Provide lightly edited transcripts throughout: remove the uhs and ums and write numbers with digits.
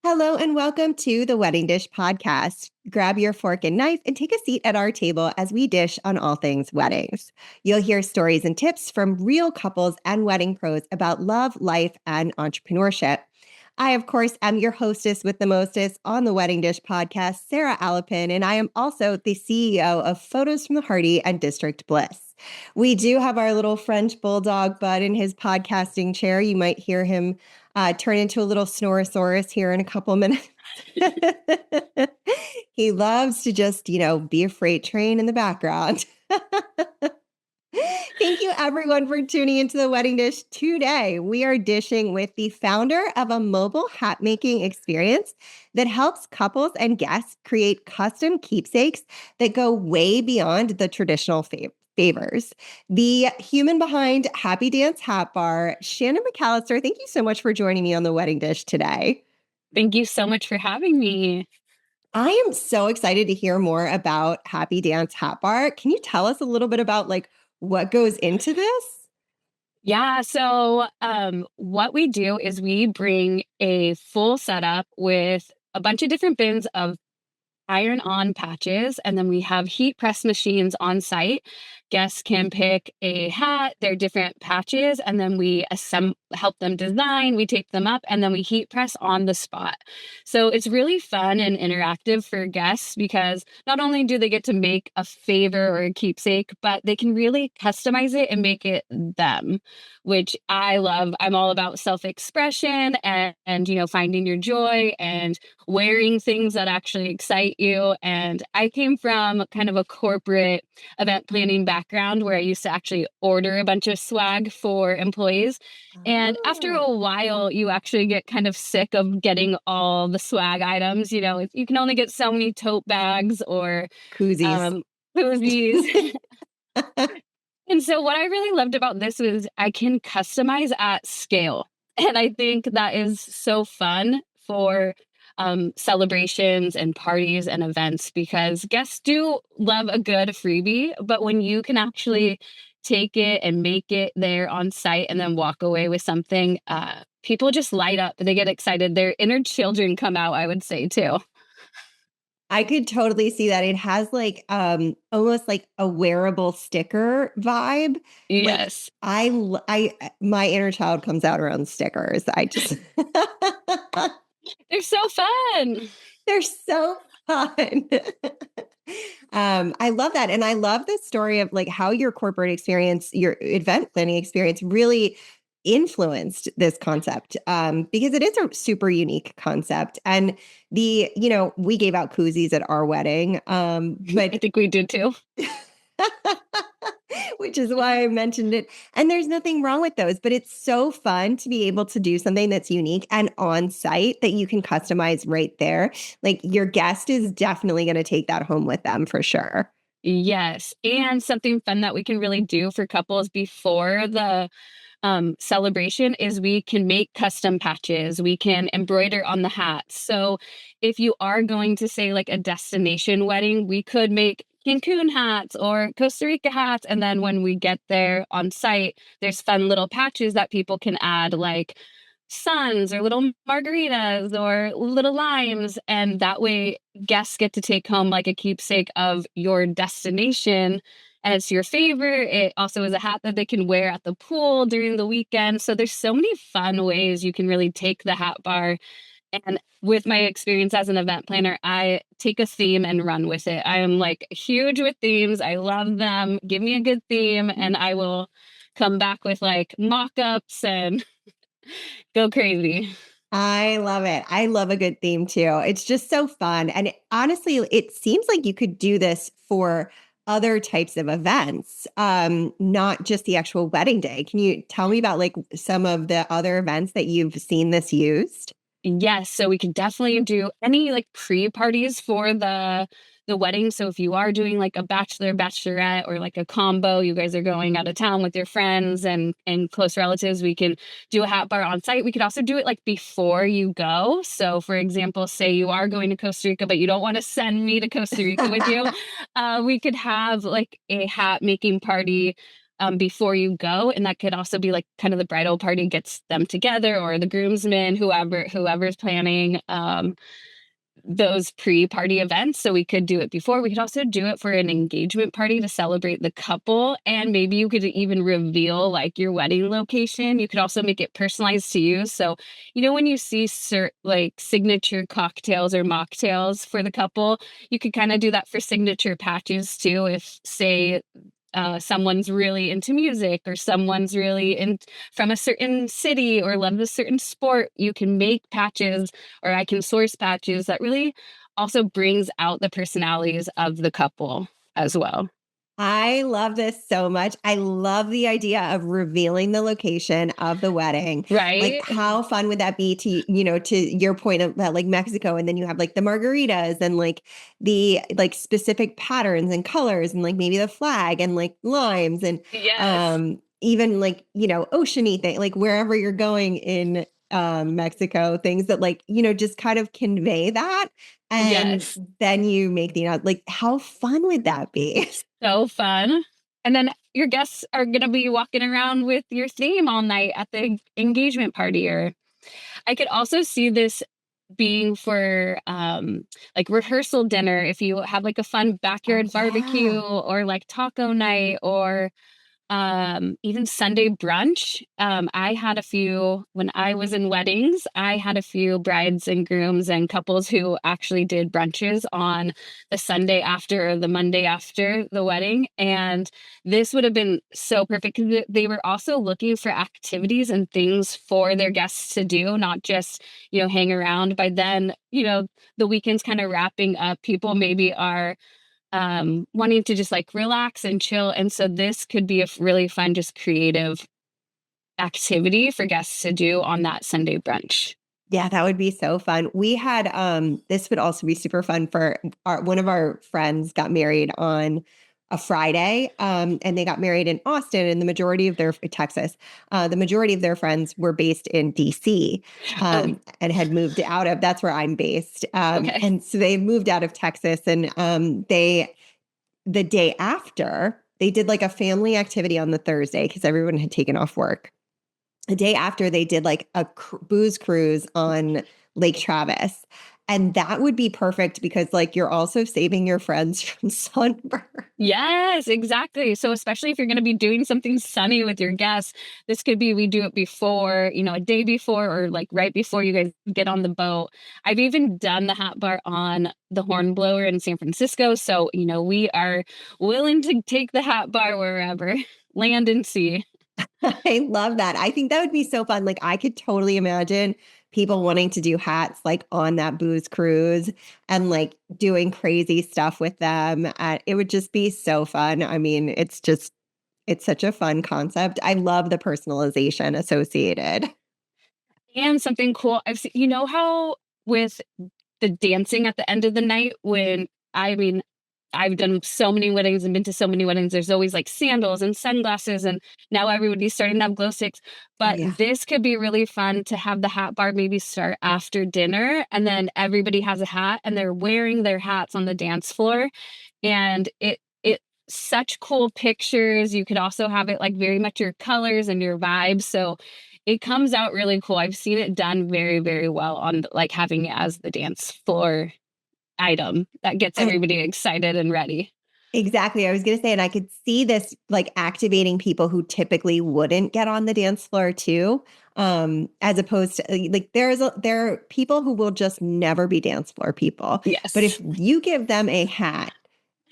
Hello and welcome to the Wedding Dish Podcast. Grab your fork and knife and take a seat at our table as we dish on all things weddings. You'll hear stories and tips from real couples and wedding pros about love, life, and entrepreneurship. I, of course, am your hostess with the mostest on the Wedding Dish Podcast, Sarah Alapin, and I am also the CEO of Photos from the Hardy and District Bliss. We do have our little French bulldog Bud in his podcasting chair. You might hear him turn into a little snorosaurus here in a couple minutes. He loves to just, be a freight train in the background. Thank you, everyone, for tuning into the Wedding Dish today. We are dishing with the founder of a mobile hat making experience that helps couples and guests create custom keepsakes that go way beyond the traditional favors. The human behind Happy Dance Hat Bar, Shannon McAllister. Thank you so much for joining me on the Wedding Dish today. Thank you so much for having me. I am so excited to hear more about Happy Dance Hat Bar. Can you tell us a little bit about what goes into this? Yeah. So what we do is we bring a full setup with a bunch of different bins of iron-on patches, and then we have heat press machines on site. Guests can pick a hat, their different patches, and then we help them design, we tape them up, and then we heat press on the spot. So it's really fun and interactive for guests because not only do they get to make a favor or a keepsake, but they can really customize it and make it them, which I love. I'm all about self-expression and finding your joy and wearing things that actually excite you. And I came from kind of a corporate event planning background where I used to actually order a bunch of swag for employees. And after a while, you actually get kind of sick of getting all the swag items. You can only get so many tote bags or koozies. Koozies. And so what I really loved about this was I can customize at scale. And I think that is so fun for celebrations and parties and events because guests do love a good freebie, but when you can actually take it and make it there on site and then walk away with something, people just light up. They get excited. Their inner children come out, I would say, too. I could totally see that. It has almost like a wearable sticker vibe. Yes. My inner child comes out around stickers. They're so fun. They're so fun. I love that. And I love the story of how your corporate experience, your event planning experience really influenced this concept because it is a super unique concept. And we gave out koozies at our wedding. But I think we did too. Which is why I mentioned it. And there's nothing wrong with those, but it's so fun to be able to do something that's unique and on site that you can customize right there. Your guest is definitely going to take that home with them for sure. Yes. And something fun that we can really do for couples before the celebration is we can make custom patches. We can embroider on the hats. So if you are going to say a destination wedding, we could make Cancun hats or Costa Rica hats. And then when we get there on site, there's fun little patches that people can add like suns or little margaritas or little limes. And that way guests get to take home a keepsake of your destination. And it's your favorite. It also is a hat that they can wear at the pool during the weekend. So there's so many fun ways you can really take the hat bar. And with my experience as an event planner, I take a theme and run with it. I am huge with themes. I love them. Give me a good theme and I will come back with mock-ups and go crazy. I love it. I love a good theme too. It's just so fun. And honestly, it seems like you could do this for other types of events, not just the actual wedding day. Can you tell me about some of the other events that you've seen this used? Yes, so we could definitely do any pre-parties for the wedding. So if you are doing a bachelor, bachelorette, or a combo, you guys are going out of town with your friends and close relatives, we can do a hat bar on site. We could also do it before you go. So for example, say you are going to Costa Rica, but you don't want to send me to Costa Rica with you. We could have a hat making party before you go. And that could also be like kind of the bridal party gets them together, or the groomsmen, whoever's planning those pre-party events. So we could do it before. We could also do it for an engagement party to celebrate the couple. And maybe you could even reveal like your wedding location. You could also make it personalized to you. So, when you see like signature cocktails or mocktails for the couple, you could kind of do that for signature patches too. If, say, someone's really into music, or someone's really in from a certain city or loves a certain sport, you can make patches, or I can source patches that really also brings out the personalities of the couple as well. I love this so much. I love the idea of revealing the location of the wedding. Like, Right? how fun would that be to your point about like Mexico, and then you have like the margaritas and like the like specific patterns and colors and like maybe the flag and like limes and Yes. even like, oceany thing, like wherever you're going in Mexico, things that like, just kind of convey that. And Yes. then you make like, how fun would that be? So fun. And then your guests are going to be walking around with your theme all night at the engagement party. Or I could also see this being for like rehearsal dinner, if you have like a fun Oh, backyard barbecue, yeah. or like taco night, or even Sunday brunch. I had a few when I was in weddings. I had a few brides and grooms and couples who actually did brunches on the Sunday after or the Monday after the wedding. And this would have been so perfect because they were also looking for activities and things for their guests to do, not just, hang around. By then, the weekend's kind of wrapping up. People maybe are wanting to just like relax and chill. And so this could be a really fun, just creative activity for guests to do on that Sunday brunch. Yeah, that would be so fun. We had this would also be super fun for one of our friends got married on a Friday. And they got married in Austin, and the majority of their Texas, the majority of their friends were based in DC, Oh, and had moved out of that's where I'm based. okay. And so they moved out of Texas, and they the day after, they did like a family activity on the Thursday because everyone had taken off work. The day after, they did like a booze cruise on Lake Travis. And that would be perfect because like you're also saving your friends from sunburn. Yes, exactly. So especially if you're going to be doing something sunny with your guests, this could be we do it before, a day before, or like right before you guys get on the boat. I've even done the hot bar on the Hornblower in San Francisco. So, we are willing to take the hot bar wherever, land and sea. I love that. I think that would be so fun. Like I could totally imagine people wanting to do hats like on that booze cruise and like doing crazy stuff with them. It would just be so fun. I mean, it's such a fun concept. I love the personalization associated. And something cool, I've seen, how with the dancing at the end of the night, I mean, I've done so many weddings and been to so many weddings. There's always like sandals and sunglasses, and now everybody's starting to have glow sticks. Oh But yeah. this could be really fun to have the hat bar maybe start after dinner, and then everybody has a hat and they're wearing their hats on the dance floor. And it such cool pictures. You could also have it like very much your colors and your vibes. So it comes out really cool. I've seen it done very, very well on like having it as the dance floor item that gets I, everybody excited and ready. exactly. I was going to say, and I could see this like activating people who typically wouldn't get on the dance floor too. As opposed to like there are people who will just never be dance floor people. But if Yes. you give them a hat,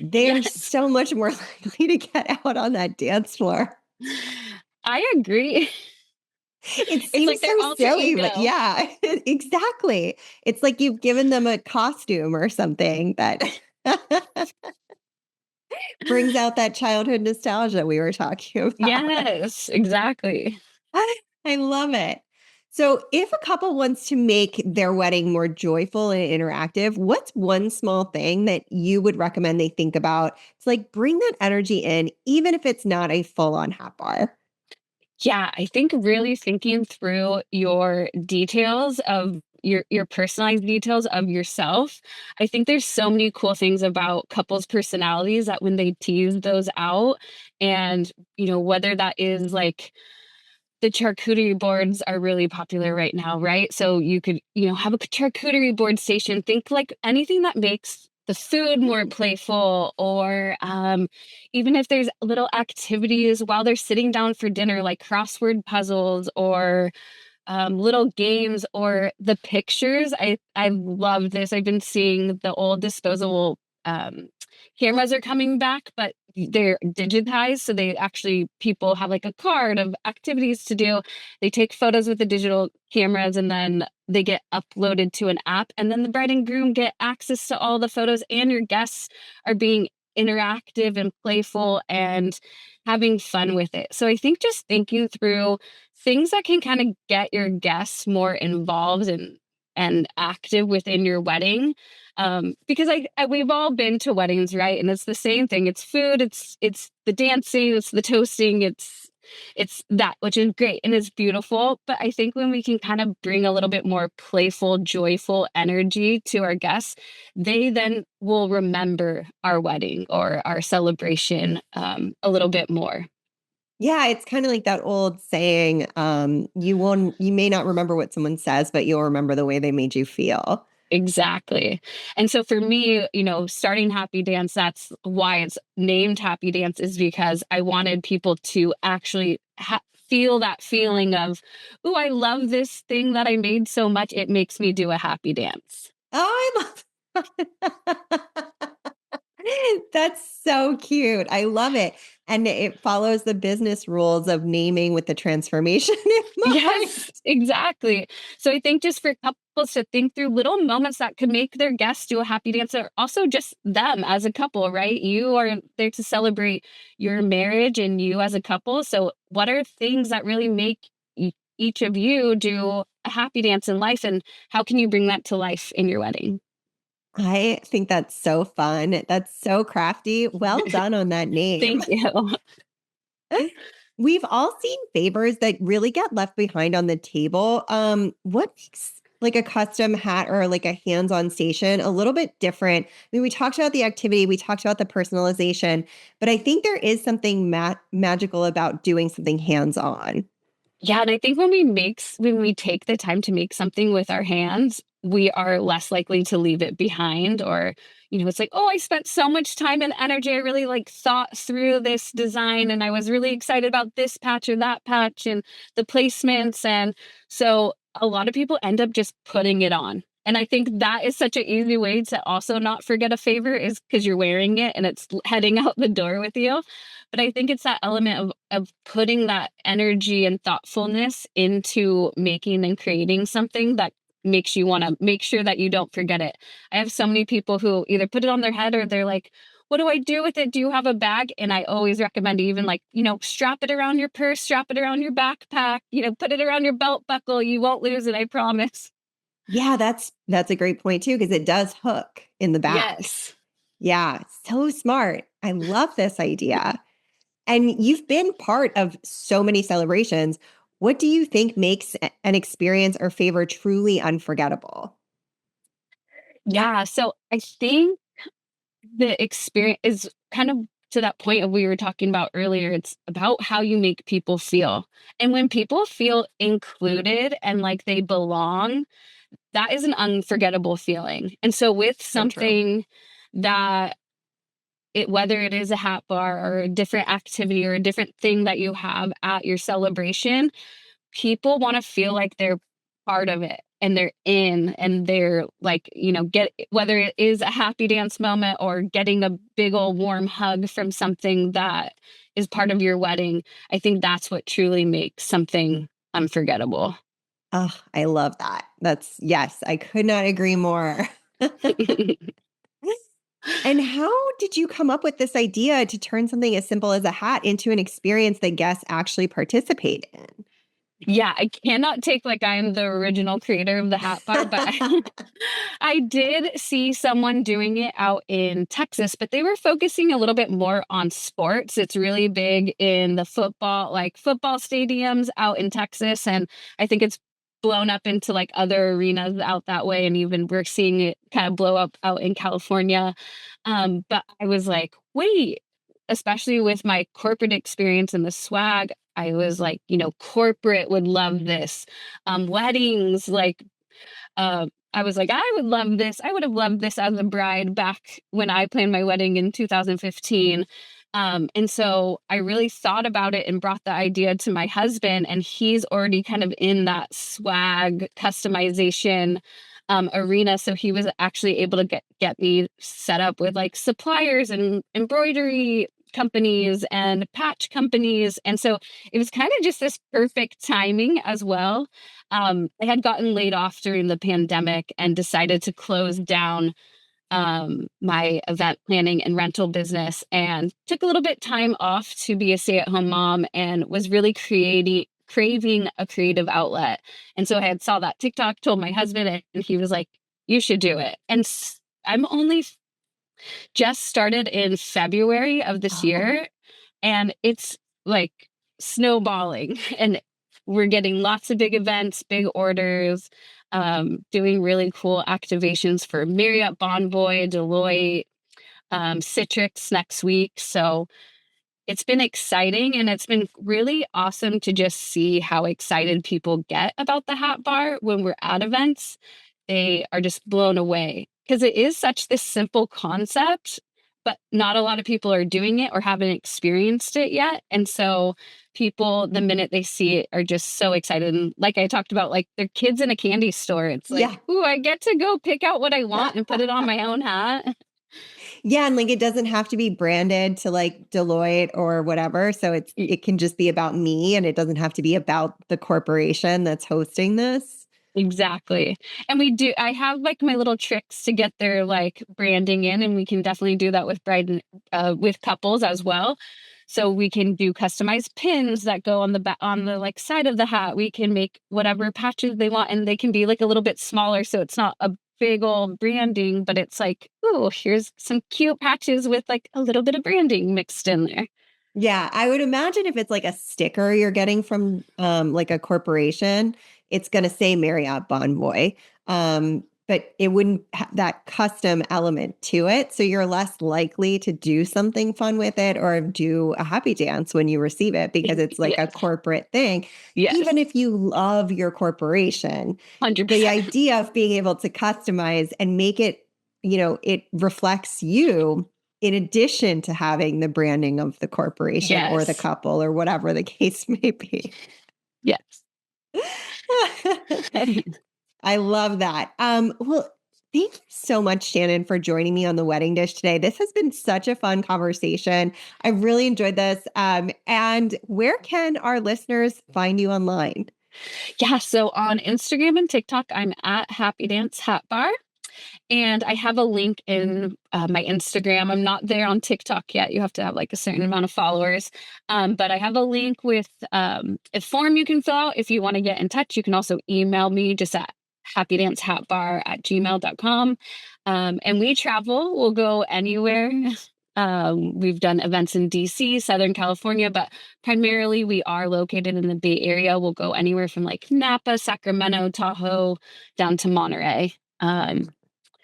they are Yes. so much more likely to get out on that dance floor. I agree. It It's seems like so their alter silly, but ego. yeah, exactly. It's like you've given them a costume or something that brings out that childhood nostalgia we were talking about. Yes, exactly. I love it. So, if a couple wants to make their wedding more joyful and interactive, what's one small thing that you would recommend they think about to like bring that energy in, even if it's not a full on hat bar? Yeah, I think really thinking through your details of your personalized details of yourself. I think there's so many cool things about couples' personalities that when they tease those out, and whether that is like the charcuterie boards are really popular right now, right? So you could, have a charcuterie board station. Think like anything that makes the food more playful, or even if there's little activities while they're sitting down for dinner, like crossword puzzles or little games or the pictures. I love this. I've been seeing the old disposable cameras are coming back, but they're digitized. So they actually, people have like a card of activities to do. They take photos with the digital cameras and then they get uploaded to an app. And then the bride and groom get access to all the photos, and your guests are being interactive and playful and having fun with it. So I think just thinking through things that can kind of get your guests more involved and active within your wedding, because we've all been to weddings, right? And it's the same thing. It's food, it's the dancing, it's the toasting, it's that, which is great and it's beautiful. But I think when we can kind of bring a little bit more playful, joyful energy to our guests, they then will remember our wedding or our celebration a little bit more. Yeah, it's kind of like that old saying, you may not remember what someone says, but you'll remember the way they made you feel. Exactly. And so for me, starting Happy Dance, that's why it's named Happy Dance, is because I wanted people to actually feel that feeling of, oh, I love this thing that I made so much. It makes me do a happy dance. Oh, I love That's so cute. I love it. And it follows the business rules of naming with the transformation in mind. Yes, exactly. So I think just for couples to think through little moments that could make their guests do a happy dance, or also just them as a couple, right? You are there to celebrate your marriage and you as a couple. So what are things that really make each of you do a happy dance in life, and how can you bring that to life in your wedding? I think that's so fun. That's so crafty. Well done on that name. Thank you. We've all seen favors that really get left behind on the table. What makes like a custom hat or like a hands-on station a little bit different? I mean, we talked about the activity, we talked about the personalization, but I think there is something magical about doing something hands-on. Yeah, and I think when we take the time to make something with our hands, we are less likely to leave it behind, or it's like, "Oh, I spent so much time and energy. I really like thought through this design and I was really excited about this patch or that patch and the placements." And so a lot of people end up just putting it on. And I think that is such an easy way to also not forget a favor, is because you're wearing it and it's heading out the door with you. But I think it's that element of putting that energy and thoughtfulness into making and creating something that makes you want to make sure that you don't forget it. I have so many people who either put it on their head or they're like, "What do I do with it? Do you have a bag?" And I always recommend even like, strap it around your purse, strap it around your backpack, put it around your belt buckle. You won't lose it, I promise. Yeah, that's a great point too, because it does hook in the back. Yes. Yeah, so smart. I love this idea. And you've been part of so many celebrations. What do you think makes an experience or favor truly unforgettable? Yeah. So I think the experience is kind of to that point of we were talking about earlier. It's about how you make people feel. And when people feel included and like they belong, that is an unforgettable feeling. And so with So true. something that whether it is a hat bar or a different activity or a different thing that you have at your celebration, people want to feel like they're part of it and they're in, and they're like, get, whether it is a happy dance moment or getting a big old warm hug from something that is part of your wedding. I think that's what truly makes something unforgettable. Oh, I love that. Yes, I could not agree more. And how did you come up with this idea to turn something as simple as a hat into an experience that guests actually participate in? Yeah, I cannot take like I am the original creator of the hat bar, but I did see someone doing it out in Texas, but they were focusing a little bit more on sports. It's really big in the football, like football stadiums out in Texas. And I think it's blown up into like other arenas out that way. And even we're seeing it kind of blow up out in California. But I was like, wait, especially with my corporate experience and the swag, I was like, corporate would love this. Weddings, like, I was like, I would love this. I would have loved this as a bride back when I planned my wedding in 2015. And so I really thought about it and brought the idea to my husband, and he's already kind of in that swag customization arena. So he was actually able to get me set up with like suppliers and embroidery companies and patch companies. And so it was kind of just this perfect timing as well. I had gotten laid off during the pandemic and decided to close down my event planning and rental business, and took a little bit time off to be a stay-at-home mom, and was really craving a creative outlet. And so I had saw that TikTok, told my husband, and he was like, you should do it. And I'm only just started in February of this year, and it's like snowballing. And we're getting lots of big events, big orders, doing really cool activations for Marriott, Bonvoy, Deloitte, Citrix next week. So it's been exciting, and it's been really awesome to just see how excited people get about the hat bar when we're at events. They are just blown away because it is such this simple concept, but not a lot of people are doing it or haven't experienced it yet. And so people, the minute they see it, are just so excited. And like I talked about, like their kids in a candy store, it's like, Yeah. ooh, I get to go pick out what I want and put it on my own hat. Yeah, and like it doesn't have to be branded to like Deloitte or whatever. So it can just be about me, and it doesn't have to be about the corporation that's hosting this. Exactly. And I have like my little tricks to get their like branding in, and we can definitely do that with with couples as well. So we can do customized pins that go on the back, on the like side of the hat. We can make whatever patches they want, and they can be like a little bit smaller. So it's not a big old branding, but it's like, oh, here's some cute patches with like a little bit of branding mixed in there. Yeah, I would imagine if it's like a sticker you're getting from like a corporation, it's going to say Marriott Bonvoy. But it wouldn't have that custom element to it. So you're less likely to do something fun with it or do a happy dance when you receive it because it's like a Yes. corporate thing. Yes. Even if you love your corporation, the 100%. idea of being able to customize and make it, it reflects you in addition to having the branding of the corporation or the Yes. couple or whatever the case may be. Yes. I love that. Well, thank you so much, Shannon, for joining me on the wedding dish today. This has been such a fun conversation. I really enjoyed this. And where can our listeners find you online? Yeah, so on Instagram and TikTok, I'm at Happy Dance Hat Bar. And I have a link in my Instagram. I'm not there on TikTok yet. You have to have like a certain amount of followers. But I have a link with a form you can fill out if you want to get in touch. You can also email me just at happydancehatbar@gmail.com. And we travel. We'll go anywhere. We've done events in DC, Southern California, but primarily we are located in the Bay Area. We'll go anywhere from like Napa, Sacramento, Tahoe, down to Monterey.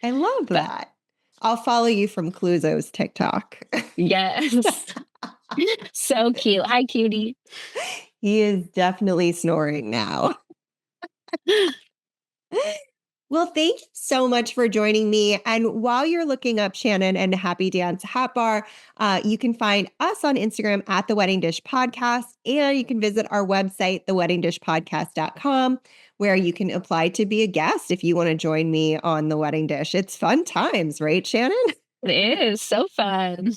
I love But that. I'll follow you from Cluzo's TikTok. yes, so cute. Hi, cutie. He is definitely snoring now. Well, thank you so much for joining me. And while you're looking up Shannon and Happy Dance Hat Bar, you can find us on Instagram at The Wedding Dish Podcast. And you can visit our website, theweddingdishpodcast.com, where you can apply to be a guest if you want to join me on The Wedding Dish. It's fun times, right, Shannon? It is so fun.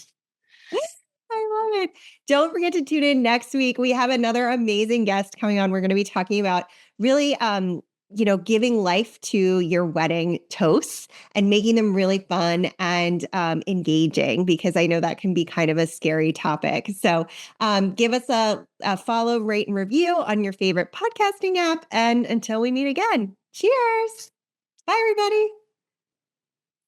I love it. Don't forget to tune in next week. We have another amazing guest coming on. We're going to be talking about really, giving life to your wedding toasts and making them really fun and engaging, because I know that can be kind of a scary topic. So give us a follow, rate, and review on your favorite podcasting app. And until we meet again, cheers. Bye, everybody.